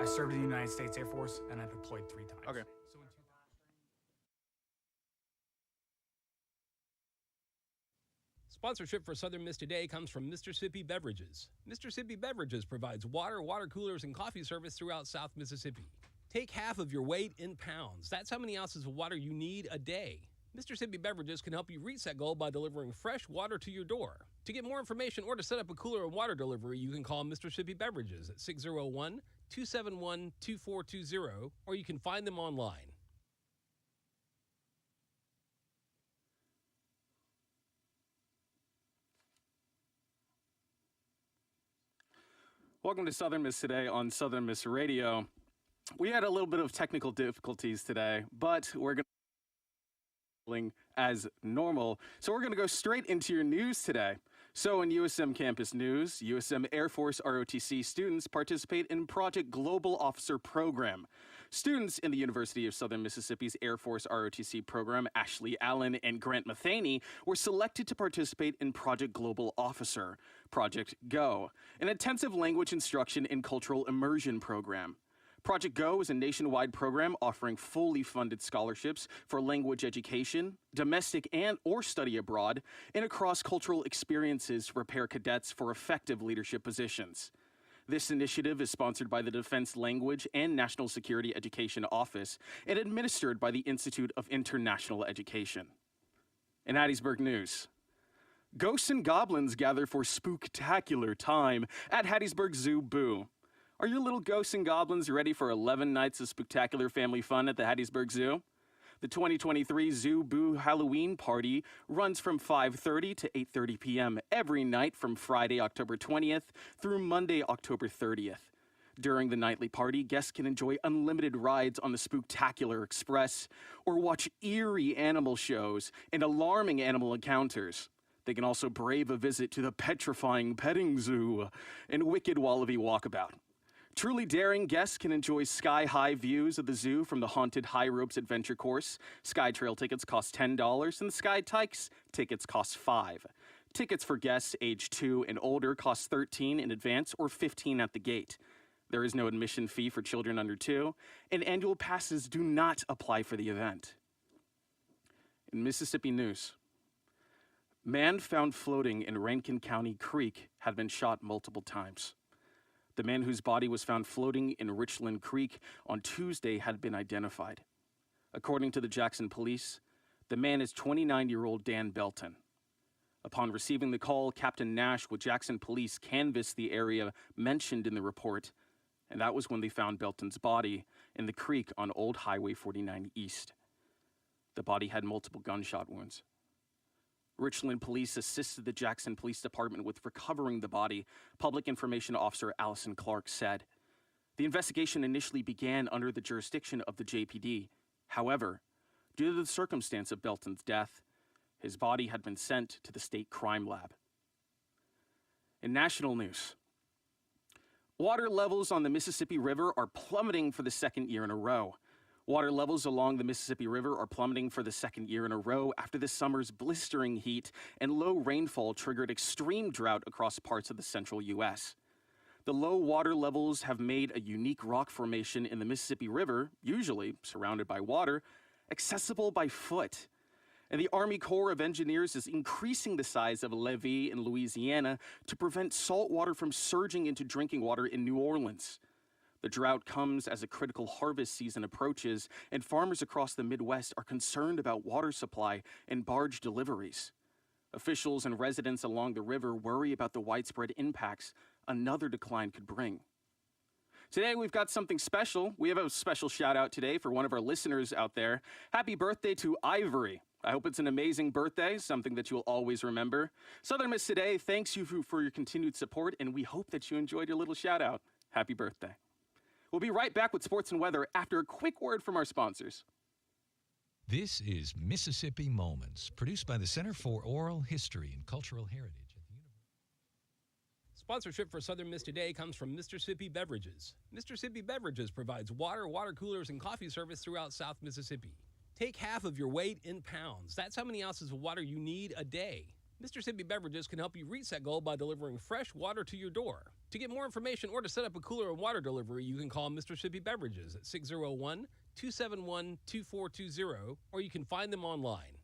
I served in the United States Air Force, and I deployed 3 times. Okay. Sponsorship for Southern Miss Today comes from Mississippi Beverages. Mississippi Beverages provides water, water coolers, and coffee service throughout South Mississippi. Take half of your weight in pounds. That's how many ounces of water you need a day. Mississippi Beverages can help you reach that goal by delivering fresh water to your door. To get more information or to set up a cooler and water delivery, you can call Mississippi Beverages at 601-271-2420, or you can find them online. Welcome to Southern Miss Today on Southern Miss Radio. We had a little bit of technical difficulties today, but we're going to as normal. So we're going to go straight into your news today. So in USM campus news, USM Air Force ROTC students participate in Project Global Officer Program. Students in the University of Southern Mississippi's Air Force ROTC program, Ashley Allen and Grant Matheny, were selected to participate in Project Global Officer, Project GO, an intensive language instruction and cultural immersion program. Project GO is a nationwide program offering fully funded scholarships for language education, domestic and or study abroad, and across cultural experiences to prepare cadets for effective leadership positions. This initiative is sponsored by the Defense Language and National Security Education Office and administered by the Institute of International Education. In Hattiesburg News, ghosts and goblins gather for spooktacular time at Hattiesburg Zoo Boo. Are your little ghosts and goblins ready for 11 nights of spectacular family fun at the Hattiesburg Zoo? The 2023 Zoo Boo Halloween Party runs from 5:30 to 8:30 p.m. every night from Friday, October 20th through Monday, October 30th. During the nightly party, guests can enjoy unlimited rides on the Spooktacular Express or watch eerie animal shows and alarming animal encounters. They can also brave a visit to the petrifying petting zoo and wicked wallaby walkabout. Truly daring guests can enjoy sky-high views of the zoo from the haunted High Ropes Adventure Course. Sky Trail tickets cost $10 and the Sky Tykes tickets cost $5. Tickets for guests age 2 and older cost $13 in advance or $15 at the gate. There is no admission fee for children under 2, and annual passes do not apply for the event. In Mississippi news, man found floating in Rankin County Creek had been shot multiple times. The man whose body was found floating in Richland Creek on Tuesday had been identified. According to the Jackson police, the man is 29-year-old Dan Belton. Upon receiving the call, Captain Nash with Jackson Police canvassed the area mentioned in the report, and that was when they found Belton's body in the creek on Old Highway 49 East. The body had multiple gunshot wounds. Richland Police assisted the Jackson Police Department with recovering the body, Public Information Officer Allison Clark said. The investigation initially began under the jurisdiction of the JPD. However, due to the circumstance of Belton's death, his body had been sent to the state crime lab. In national news, water levels on the Mississippi River are plummeting for the second year in a row. Water levels along the Mississippi River are plummeting for the second year in a row after this summer's blistering heat and low rainfall triggered extreme drought across parts of the central U.S. The low water levels have made a unique rock formation in the Mississippi River, usually surrounded by water, accessible by foot. And the Army Corps of Engineers is increasing the size of a levee in Louisiana to prevent salt water from surging into drinking water in New Orleans. The drought comes as a critical harvest season approaches, and farmers across the Midwest are concerned about water supply and barge deliveries. Officials and residents along the river worry about the widespread impacts another decline could bring. Today, we've got something special. We have a special shout out today for one of our listeners out there. Happy birthday to Ivory. I hope it's an amazing birthday, something that you'll always remember. Southern Miss Today thanks you for your continued support, and we hope that you enjoyed your little shout out. Happy birthday. We'll be right back with sports and weather after a quick word from our sponsors. This is Mississippi Moments, produced by the Center for Oral History and Cultural Heritage at the University. Sponsorship for Southern Miss Today comes from Mississippi Beverages. Mississippi Beverages provides water, water coolers, and coffee service throughout South Mississippi. Take half of your weight in pounds. That's how many ounces of water you need a day. Mississippi Beverages can help you reach that goal by delivering fresh water to your door. To get more information or to set up a cooler and water delivery, you can call Mississippi Beverages at 601-271-2420, or you can find them online.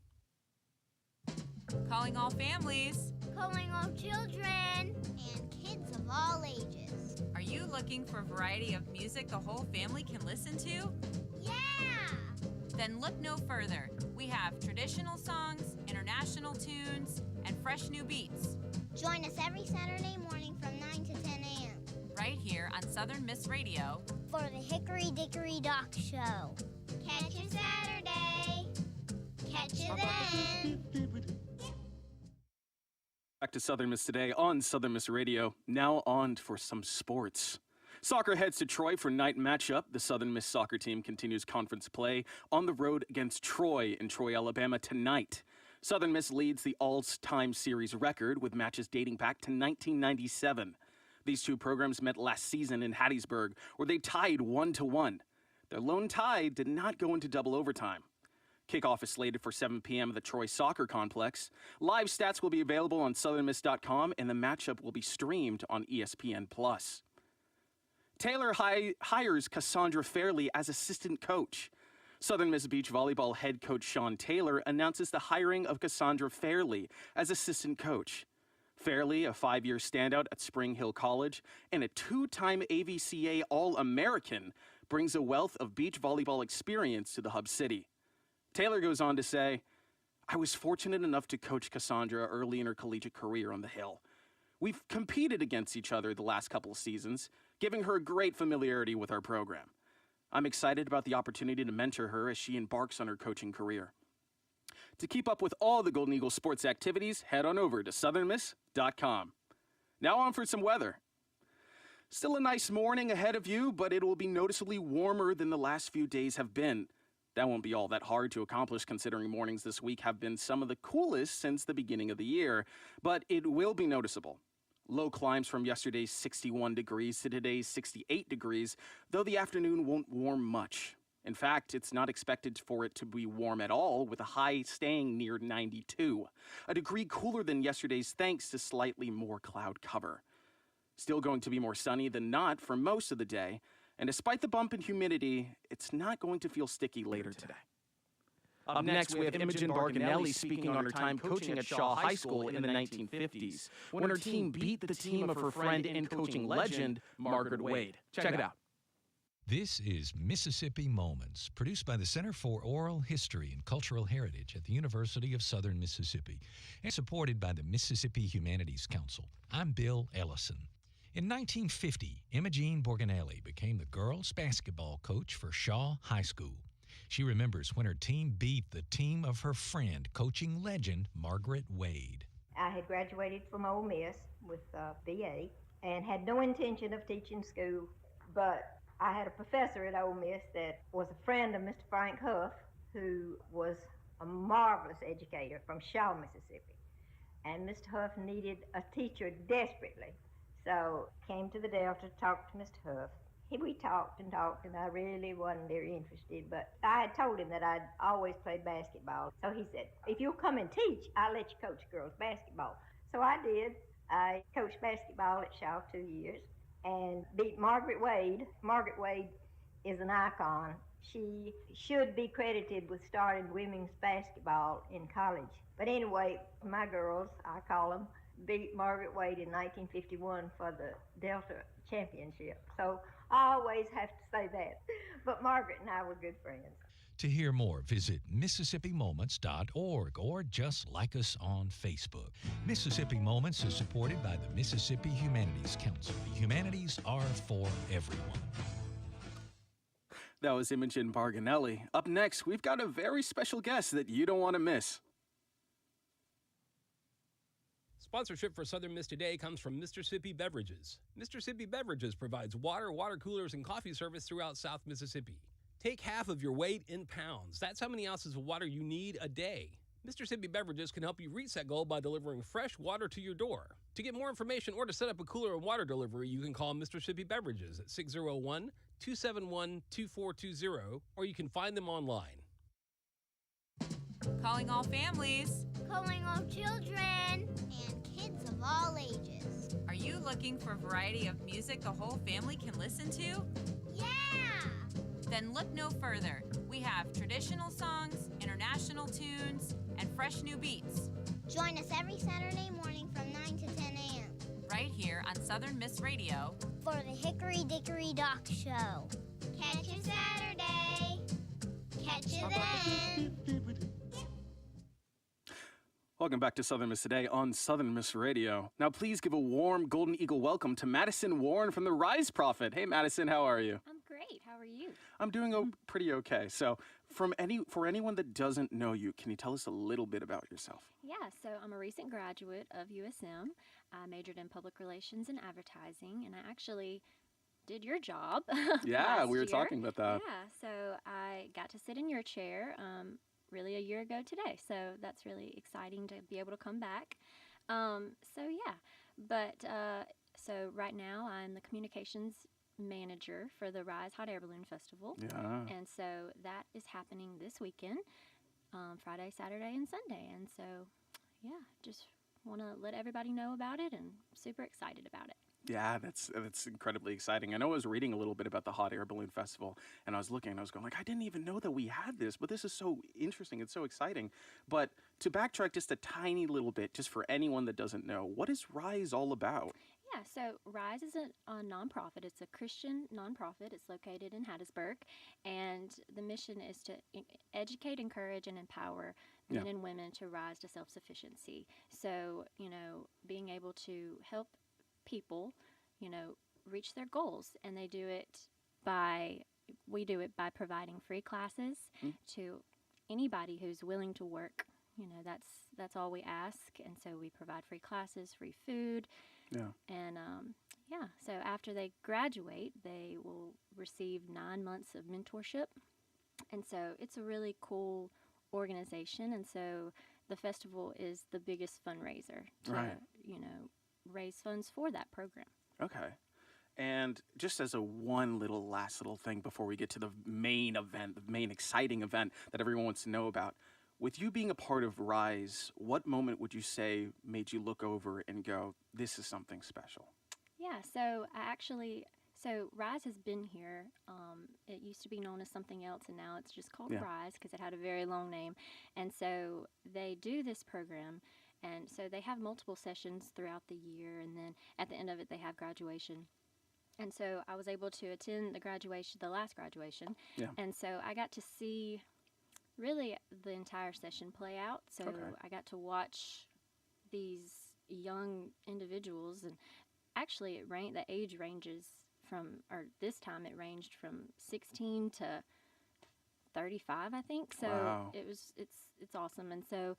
Calling all families. Calling all children. And kids of all ages. Are you looking for a variety of music the whole family can listen to? Yeah! Then look no further. We have traditional songs, international tunes, and fresh new beats. Join us every Saturday morning from 9 to 10 a.m. right here on Southern Miss Radio for the Hickory Dickory Dock Show. Catch you Saturday. Catch you then. Back to Southern Miss today on Southern Miss Radio. Now on for some sports. Soccer heads to Troy for night matchup. The Southern Miss soccer team continues conference play on the road against Troy in Troy, Alabama tonight. Southern Miss leads the all-time series record with matches dating back to 1997. These two programs met last season in Hattiesburg, where they tied 1-1. Their lone tie did not go into double overtime. Kickoff is slated for 7 p.m. at the Troy Soccer Complex. Live stats will be available on southernmiss.com, and the matchup will be streamed on ESPN+. Taylor hires Cassandra Fairley as assistant coach. Southern Miss Beach Volleyball head coach Sean Taylor announces the hiring of Cassandra Fairley as assistant coach. Fairley, a 5-year standout at Spring Hill College and a 2-time AVCA All-American, brings a wealth of beach volleyball experience to the Hub City. Taylor goes on to say, "I was fortunate enough to coach Cassandra early in her collegiate career on the Hill. We've competed against each other the last couple of seasons, giving her great familiarity with our program. I'm excited about the opportunity to mentor her as she embarks on her coaching career." To keep up with all the Golden Eagle sports activities, head on over to southernmiss.com. Now on for some weather. Still a nice morning ahead of you, but it will be noticeably warmer than the last few days have been. That won't be all that hard to accomplish considering mornings this week have been some of the coolest since the beginning of the year, but it will be noticeable. Low climbs from yesterday's 61 degrees to today's 68 degrees, though the afternoon won't warm much. In fact, it's not expected for it to be warm at all, with a high staying near 92. A degree cooler than yesterday's thanks to slightly more cloud cover. Still going to be more sunny than not for most of the day, and despite the bump in humidity, it's not going to feel sticky later today. Up next, we have Imogen Barganelli speaking on her time coaching at Shaw High School in the 1950s, when her team beat the team of her friend and coaching legend, Margaret Wade. Check it out. This is Mississippi Moments, produced by the Center for Oral History and Cultural Heritage at the University of Southern Mississippi, and supported by the Mississippi Humanities Council. I'm Bill Ellison. In 1950, Imogen Barganelli became the girls' basketball coach for Shaw High School. She remembers when her team beat the team of her friend, coaching legend Margaret Wade. I had graduated from Ole Miss with a BA and had no intention of teaching school, but I had a professor at Ole Miss that was a friend of Mr. Frank Huff, who was a marvelous educator from Shaw, Mississippi. And Mr. Huff needed a teacher desperately. So came to the Delta to talk to Mr. Huff. We talked, and I really wasn't very interested, but I had told him that I'd always played basketball. So he said, "If you'll come and teach, I'll let you coach girls basketball." So I did. I coached basketball at Shaw 2 years and beat Margaret Wade. Margaret Wade is an icon. She should be credited with starting women's basketball in college. But anyway, my girls, I call them, beat Margaret Wade in 1951 for the Delta Championship. So I always have to say that. But Margaret and I were good friends. To hear more, visit MississippiMoments.org or just like us on Facebook. Mississippi Moments is supported by the Mississippi Humanities Council. The humanities are for everyone. That was Imogen Barganelli. Up next, we've got a very special guest that you don't want to miss. Sponsorship for Southern Miss Today comes from Mississippi Beverages. Mississippi Beverages provides water, water coolers, and coffee service throughout South Mississippi. Take half of your weight in pounds. That's how many ounces of water you need a day. Mississippi Beverages can help you reach that goal by delivering fresh water to your door. To get more information or to set up a cooler and water delivery, you can call Mississippi Beverages at 601-271-2420, or you can find them online. Calling all families. Calling all children. And kids of all ages. Are you looking for a variety of music the whole family can listen to? Yeah! Then look no further. We have traditional songs, international tunes, and fresh new beats. Join us every Saturday morning from 9 to 10 a.m. Right here on Southern Miss Radio. for the Hickory Dickory Dock Show. Catch you Saturday. Catch you then. Welcome back to Southern Miss Today on Southern Miss Radio. Now, please give a warm Golden Eagle welcome to Madison Warren from the Rise Prophet. Hey, Madison, how are you? I'm great. How are you? I'm doing pretty okay. So, for anyone that doesn't know you, can you tell us a little bit about yourself? Yeah, so I'm a recent graduate of USM. I majored in public relations and advertising, and I actually did your job. Yeah, last we were year. talking about that. Yeah, so I got to sit in your chair really a year ago today. So that's really exciting to be able to come back. So right now I'm the communications manager for the Rise Hot Air Balloon Festival. Yeah. And so that is happening this weekend, Friday, Saturday, and Sunday. And so, yeah, just want to let everybody know about it and super excited about it. Yeah, that's incredibly exciting. I know I was reading a little bit about the Hot Air Balloon Festival, and I was looking, and I was going like, I didn't even know that we had this, but this is so interesting. It's so exciting. But to backtrack just a tiny little bit, just for anyone that doesn't know, what is Rise all about? Yeah, so Rise is a nonprofit. It's a Christian nonprofit. It's located in Hattiesburg, and the mission is to educate, encourage, and empower men and women to rise to self-sufficiency. So, being able to help people, reach their goals, and we do it by providing free classes to anybody who's willing to work. That's all we ask, and so we provide free classes, free food. Yeah. And so after they graduate, they will receive 9 months of mentorship. And so it's a really cool organization. And so the festival is the biggest fundraiser to, Right. raise funds for that program. Okay. And just as a last little thing before we get to the main event, the main exciting event that everyone wants to know about, with you being a part of Rise, what moment would you say made you look over and go, this is something special? Yeah, so Rise has been here. It used to be known as something else, and now it's just called Rise because it had a very long name. And so they do this program, and so they have multiple sessions throughout the year, and then at the end of it, they have graduation. And so I was able to attend the last graduation, and so I got to see really the entire session play out. So I got to watch these young individuals, and actually the age ranges this time it ranged from 16 to 35, I think. So Wow. it's awesome. And so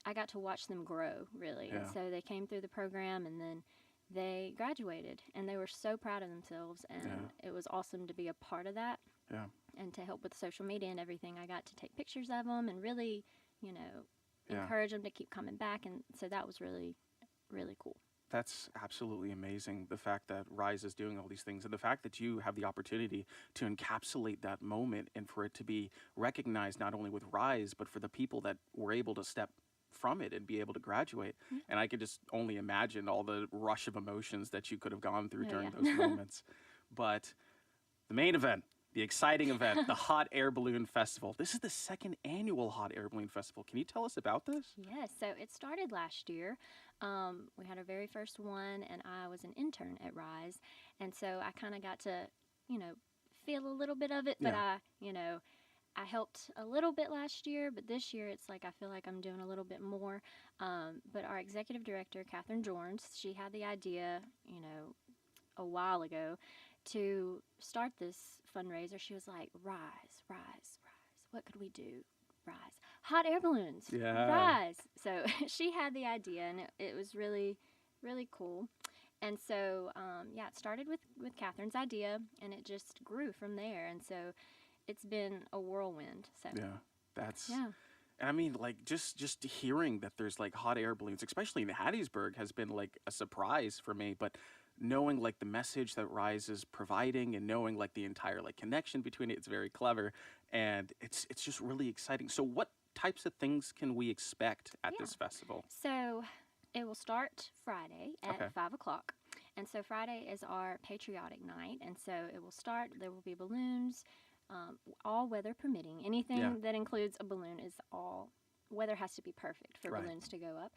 I got to watch them grow, really. Yeah. And so they came through the program, and then they graduated, and they were so proud of themselves, and it was awesome to be a part of that. Yeah. And to help with social media and everything, I got to take pictures of them and really, encourage them to keep coming back. And so that was really, really cool. That's absolutely amazing, the fact that Rise is doing all these things, and the fact that you have the opportunity to encapsulate that moment and for it to be recognized not only with Rise, but for the people that were able to step from it and be able to graduate. And I could just only imagine all the rush of emotions that you could have gone through during those moments. But the main event, the exciting event, the Hot Air Balloon Festival. This is the second annual Hot Air Balloon Festival. Can you tell us about this? Yes, so it started last year. We had our very first one, and I was an intern at Rise. And so I kind of got to, feel a little bit of it, but I helped a little bit last year, but this year it's like I feel like I'm doing a little bit more. But our executive director, Catherine Jorns, she had the idea, a while ago to start this fundraiser. She was like, Rise, Rise, Rise. What could we do? Rise. Hot air balloons. Yeah. Rise. So she had the idea, and it was really, really cool. And so, it started with Catherine's idea, and it just grew from there. And so it's been a whirlwind. So And I mean, like, just hearing that there's like hot air balloons, especially in Hattiesburg, has been like a surprise for me. But knowing like the message that Rise is providing, and knowing like the entire like connection between it, it's very clever, and it's just really exciting. So what types of things can we expect at this festival? So it will start Friday at 5 o'clock. And so Friday is our patriotic night, and so it will start. There will be balloons, all weather permitting. Anything that includes a balloon is all. Weather has to be perfect for balloons to go up.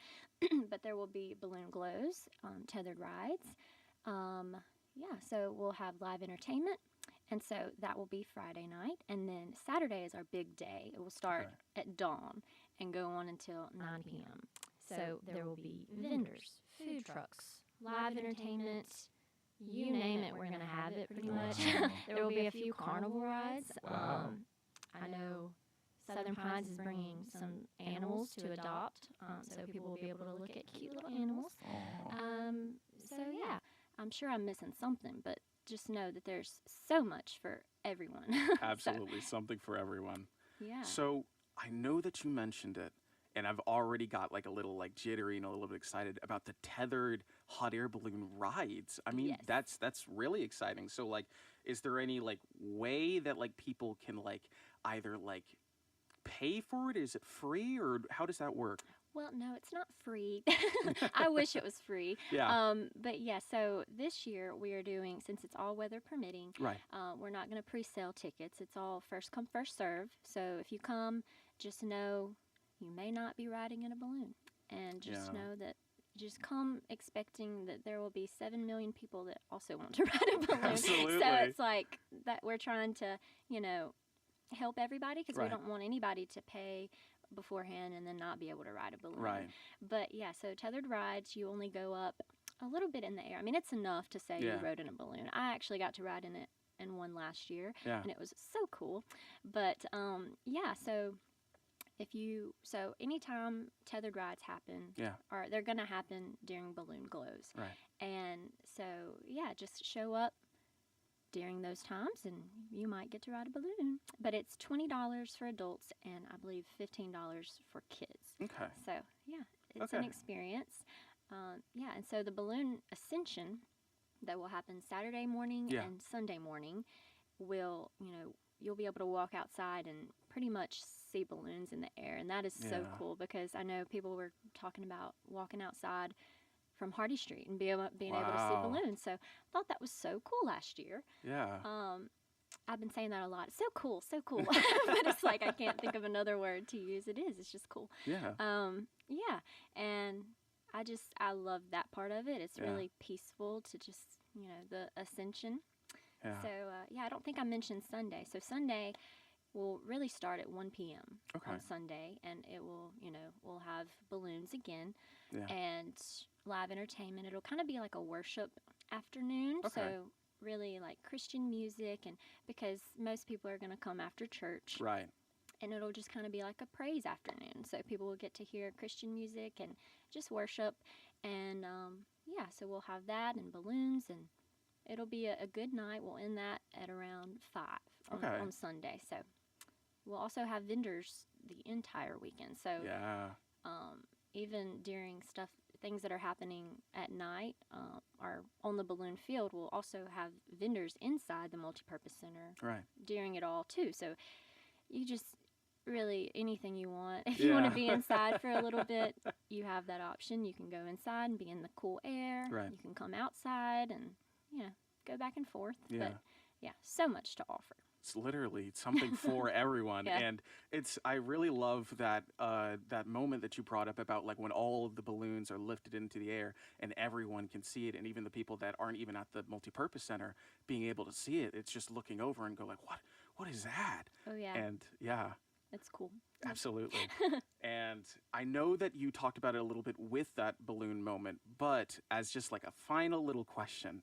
But there will be balloon glows, tethered rides. So we'll have live entertainment. And so that will be Friday night. And then Saturday is our big day. It will start at dawn and go on until 9 p.m. So there will be vendors, food trucks, live entertainment. You name it, we're going to have it pretty much. There will be a few carnival rides. I know Southern Pines is bringing some animals to adopt, so people will be able to look at cute little animals. I'm sure I'm missing something, but just know that there's so much for everyone. Absolutely, something for everyone. Yeah. So I know that you mentioned it, and I've already got like a little like jittery and a little bit excited about the tethered hot air balloon rides. I mean, that's really exciting. So like, is there any like way that like people can like either like pay for it? Is it free, or how does that work? Well, no, it's not free. I wish it was free. Yeah. But yeah, so this year we are doing, since it's all weather permitting, Right. We're not going to pre-sale tickets. It's all first come, first serve. So if you come, just know you may not be riding in a balloon. And just know that, just come expecting that there will be 7 million people that also want to ride a balloon. Absolutely. So it's like that we're trying to, help everybody, because we don't want anybody to pay beforehand and then not be able to ride a balloon. Right. But yeah, so tethered rides, you only go up a little bit in the air. I mean, it's enough to say you rode in a balloon. I actually got to ride in it in one last year, and it was so cool. But so anytime tethered rides happen, or they're going to happen during balloon glows. Right. And so just show up during those times and you might get to ride a balloon. But it's $20 for adults and I believe $15 for kids. Okay. So it's an experience. And so the balloon ascension that will happen Saturday morning and Sunday morning will, you'll be able to walk outside and pretty much see balloons in the air. And that is so cool, because I know people were talking about walking outside from Hardy Street and being able to see balloons. So I thought that was so cool last year. Yeah. I've been saying that a lot. So cool, so cool. But it's like I can't think of another word to use. It's just cool. Yeah. And I love that part of it. It's really peaceful to just, the ascension. Yeah. So, I don't think I mentioned Sunday. So Sunday will really start at 1 p.m. on Sunday, and it will, we'll have balloons again and live entertainment. It'll kind of be like a worship afternoon. Okay. So really like Christian music, and because most people are going to come after church. Right. And it'll just kind of be like a praise afternoon. So people will get to hear Christian music and just worship. And so we'll have that and balloons, and it'll be a good night. We'll end that at around 5 on Sunday. So we'll also have vendors the entire weekend. So even during things that are happening at night or on the balloon field, we'll also have vendors inside the multipurpose center during it all too. So you just really, anything you want. If you want to be inside for a little bit, you have that option. You can go inside and be in the cool air. Right. You can come outside and, go back and forth. Yeah. But so much to offer. It's literally something for everyone. And I really love that that moment that you brought up about like when all of the balloons are lifted into the air and everyone can see it, and even the people that aren't even at the multipurpose center being able to see it. It's just looking over and go like, what is that? Oh yeah. And it's cool. Absolutely. And I know that you talked about it a little bit with that balloon moment, but as just like a final little question,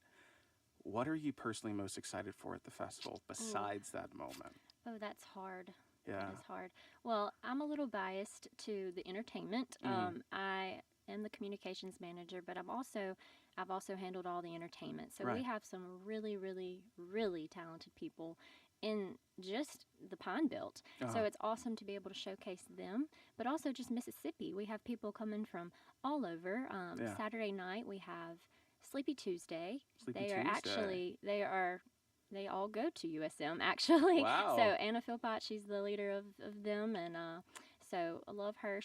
what are you personally most excited for at the festival besides that moment? Oh, that's hard. Yeah. That is hard. Well, I'm a little biased to the entertainment. I am the communications manager, but I've also handled all the entertainment. So we have some really, really, really talented people in just the Pine Belt. So it's awesome to be able to showcase them, but also just Mississippi. We have people coming from all over. Saturday night we have Sleepy Tuesday. They all go to USM actually. Wow. So Anna Philpott, she's the leader of them, and so I love her.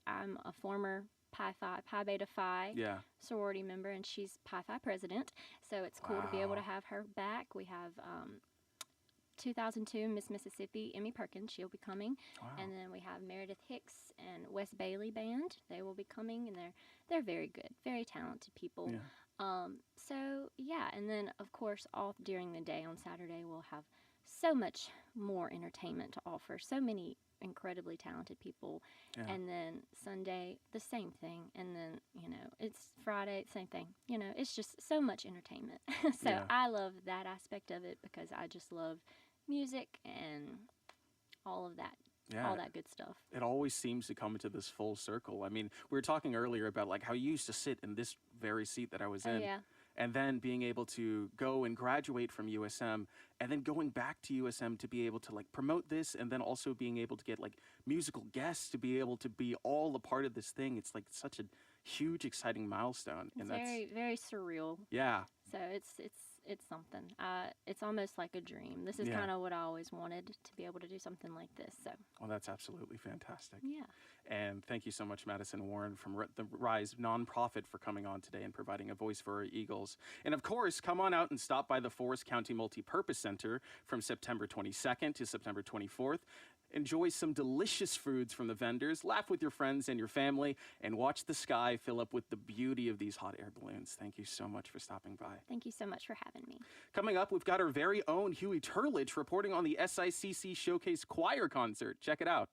I'm a former Pi Beta Phi Yeah. sorority member, and she's Pi Phi president. So it's cool to be able to have her back. We have 2002 Miss Mississippi, Emmy Perkins. She'll be coming. Wow. And then we have Meredith Hicks and Wes Bailey Band. They will be coming, and they're very good, very talented people. Yeah. So yeah, and then of course all during the day on Saturday we'll have so much more entertainment to offer. So many incredibly talented people. Yeah. And then Sunday the same thing, and then it's Friday, same thing. It's just so much entertainment. So Yeah. I love that aspect of it because I just love music and all of that. Yeah. All that good stuff. It always seems to come into this full circle. I mean, we were talking earlier about like how you used to sit in this very seat that I was in. Yeah. And then being able to go and graduate from USM, and then going back to USM to be able to like promote this, and then also being able to get like musical guests to be able to be all a part of this thing. It's like such a huge, exciting milestone. It's very, very surreal. Yeah. So it's something. It's almost like a dream. This is Yeah. kind of what I always wanted, to be able to do something like this. So Well, that's absolutely fantastic. yeah. And thank you so much, Madison Warren from the Rise nonprofit, for coming on today and providing a voice for our Eagles. And of course, come on out and stop by the Forest County Multipurpose Center from September 22nd to September 24th. Enjoy some delicious foods from the vendors, laugh with your friends and your family, and watch the sky fill up with the beauty of these hot air balloons. Thank you so much for stopping by. Thank you so much for having me. Coming up, we've got our very own Huey Turlich reporting on the SICC Showcase Choir Concert. Check it out.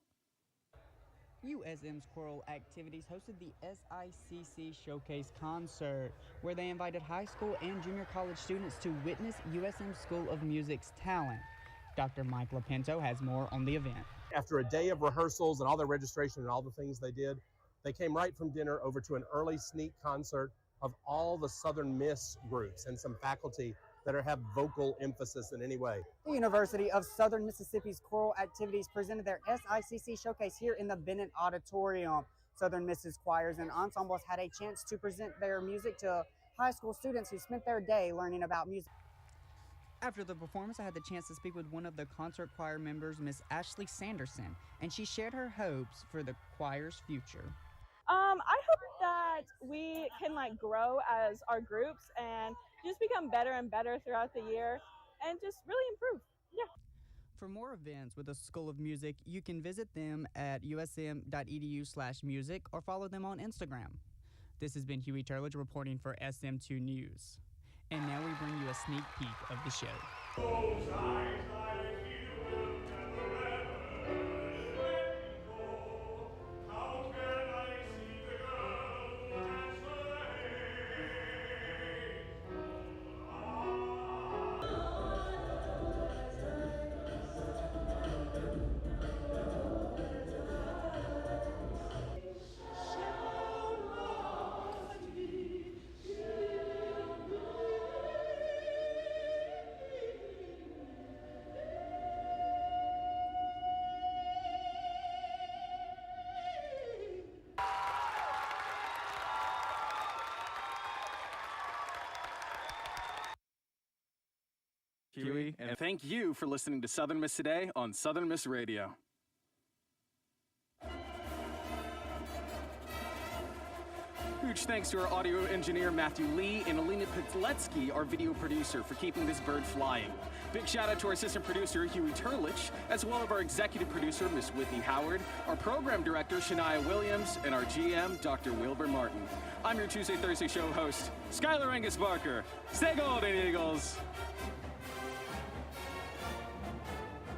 USM's choral activities hosted the SICC Showcase Concert, where they invited high school and junior college students to witness USM School of Music's talent. Dr. Mike Lapinto has more on the event. After a day of rehearsals and all their registration and all the things they did, they came right from dinner over to an early sneak concert of all the Southern Miss groups and some faculty that have vocal emphasis in any way. The University of Southern Mississippi's choral activities presented their SICC Showcase here in the Bennett Auditorium. Southern Miss's choirs and ensembles had a chance to present their music to high school students who spent their day learning about music. After the performance, I had the chance to speak with one of the concert choir members, Miss Ashley Sanderson, and she shared her hopes for the choir's future. I hope that we can grow as our groups and just become better and better throughout the year and just really improve. Yeah. For more events with the School of Music, you can visit them at usm.edu/music or follow them on Instagram. This has been Huey Turlich reporting for SM2 News. And now we bring you a sneak peek of the show. Huey, and thank you for listening to Southern Miss Today on Southern Miss Radio. Huge thanks to our audio engineer, Matthew Lee, and Alina Pitletsky, our video producer, for keeping this bird flying. Big shout out to our assistant producer, Huey Turlich, as well as our executive producer, Miss Whitney Howard, our program director, Shania Williams, and our GM, Dr. Wilbur Martin. I'm your Tuesday, Thursday show host, Skylar Angus Barker. Stay golden, Eagles!